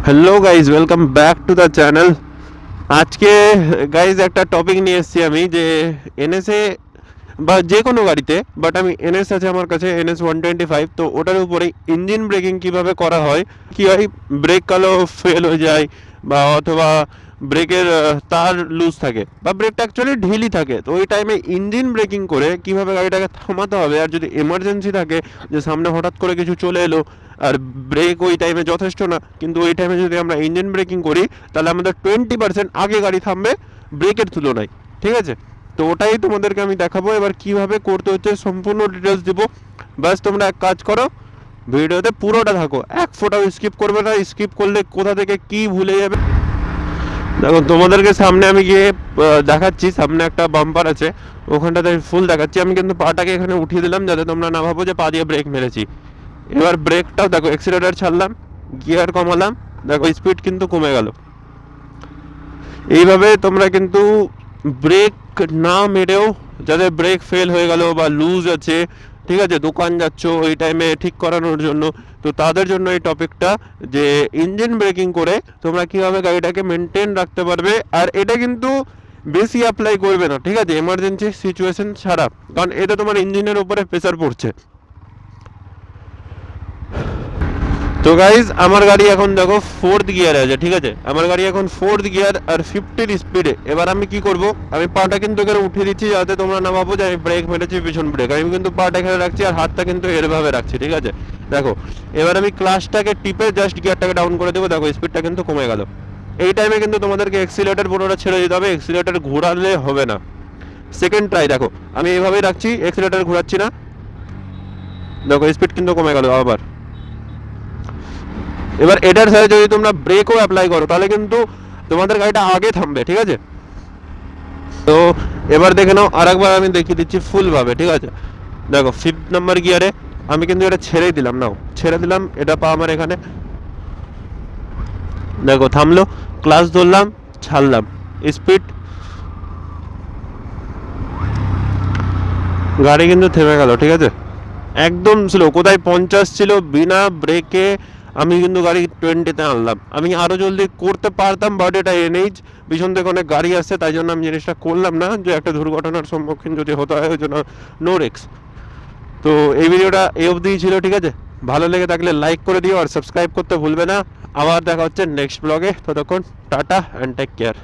Hello guys, welcome back to the channel. আজকে guys একটা topic নিয়ে এসেছি আমি, যে এনএসএ বা যে কোনো গাড়িতে, বাট আমি এনএস আছে আমার কাছে, NS 125, তো ওটার উপরে ইঞ্জিন ব্রেকিং কিভাবে করা হয়, কি হয় ব্রেক কালো ফেল হয়ে যায়, বা অথবা ব্রেকের তার লুজ থাকে, বা ব্রেকটা অ্যাকচুয়ালি ঢিলি থাকে, তো ওই টাইমে ইঞ্জিন ব্রেকিং করে কিভাবে গাড়িটাকে থামাতে হবে। আর যদি এমার্জেন্সি থাকে, যে সামনে হঠাৎ করে কিছু চলে এলো আর ব্রেক ওই টাইমে যথেষ্ট না, কিন্তু ওই টাইমে যদি আমরা ইঞ্জিন ব্রেকিং করি, তাহলে আমাদের 20% আগে গাড়ি থামবে ব্রেকের তুলনায়। ঠিক আছে, তো ওটাই তোমাদেরকে আমি দেখাবো। এবার কিভাবে করতে হচ্ছে সম্পূর্ণ ডিটেলস দিব। ব্যাস তোমরা এক কাজ করো, ভিডিওতে পুরোটা থাকো, এক ফোটাও স্কিপ করবে না। স্কিপ করলে কোথা থেকে কি ভুলে যাবে। দেখো তোমাদেরকে সামনে আমি গিয়ে দেখাচ্ছি, সামনে একটা বাম্পার আছে, ওখানটাতে ফুল দেখাচ্ছি। আমি কিন্তু পাটাকে এখানে উঠিয়ে দিলাম, যাতে তোমরা না ভাবো যে পা দিয়ে ব্রেক মেরেছি। এবার ব্রেকটাও দেখো, এক্সিলারেটর ছাড়লাম, গিয়ার কমালাম, দেখো স্পিড কিন্তু কমে গেল। এইভাবে তোমরা কিন্তু ব্রেক না মেরেও, যাদের ব্রেক ফেল হয়ে গেল বা লুজ আছে, ঠিক আছে, দোকান যাচ্ছ ওই টাইমে ঠিক করানোর জন্য, তো তাদের জন্য এই টপিকটা, যে ইঞ্জিন ব্রেকিং করে তোমরা কীভাবে গাড়িটাকে মেনটেন রাখতে পারবে। আর এটা কিন্তু বেশি অ্যাপ্লাই করবে না, ঠিক আছে, এমার্জেন্সি সিচুয়েশন ছাড়া, কারণ এটা তোমার ইঞ্জিনের উপরে প্রেসার পড়ছে। তো গাইজ আমার গাড়ি এখন দেখো 4th গিয়ারে আছে, ঠিক আছে, আমার গাড়ি এখন 4th গিয়ার আর 50 স্পিডে। এবার আমি কি করব, আমি পাটা কিন্তু এখানে উঠিয়ে দিচ্ছি, যাতে তোমরা না ভাবো যে আমি ব্রেক মেরেছি পিছন ব্রেক। আমি কিন্তু পাটা এখানে রাখছি আর হাতটা কিন্তু এরভাবে রাখছি, ঠিক আছে। দেখো এবার আমি ক্লাচটাকে টিপে জাস্ট গিয়ারটাকে ডাউন করে দেবো, দেখো স্পিডটা কিন্তু কমে গেল। এই টাইমে কিন্তু তোমাদেরকে এক্সিলেটর পুরোটা ছেড়ে দিতে হবে, এক্সিলেটর ঘোরালে হবে না। সেকেন্ড ট্রাই, দেখো আমি এইভাবেই রাখছি, এক্সিলেটর ঘোরাচ্ছি না, দেখো স্পিড কিন্তু কমে গেল আবার। এবার এটার সাথে যদি তোমরা ব্রেকও অ্যাপ্লাই করো, তাহলে কিন্তু তোমাদের গাড়িটা আগে থামবে, ঠিক আছে। তো এবার দেখে নাও, আর একবার আমি দেখিয়ে দিচ্ছি ফুলভাবে, ঠিক আছে। দেখো 5th নাম্বার গিয়ারে আমি কিন্তু এটা ছেড়েই দিলাম, নাও ছেড়ে দিলাম, এটা পা আমার এখানে, দেখো থামলো, ক্লাচ ধরলাম, ছাড়লাম, স্পিড, গাড়ি কিন্তু থেমে গেল, ঠিক আছে। একদম স্লো, কোথায় 50 ছিল, বিনা ব্রেকে আমি কিন্তু গাড়ি 20-তে আনলাম। আমি আরও জলদি করতে পারতাম, বাট এটা এনএইচ, পিছন থেকে অনেক গাড়ি আসছে, তাই জন্য আমি জিনিসটা করলাম না, যে একটা দুর্ঘটনার সম্মুখীন যদি হতে হয়, ওই জন্য নো রিস্ক। তো এই ভিডিওটা এই অবধিই ছিল, ঠিক আছে। ভালো লেগে থাকলে লাইক করে দিও আর সাবস্ক্রাইব করতে ভুলবে না। আবার দেখা হচ্ছে নেক্সট ব্লগে, ততক্ষণ টাটা অ্যান্ড টেক কেয়ার।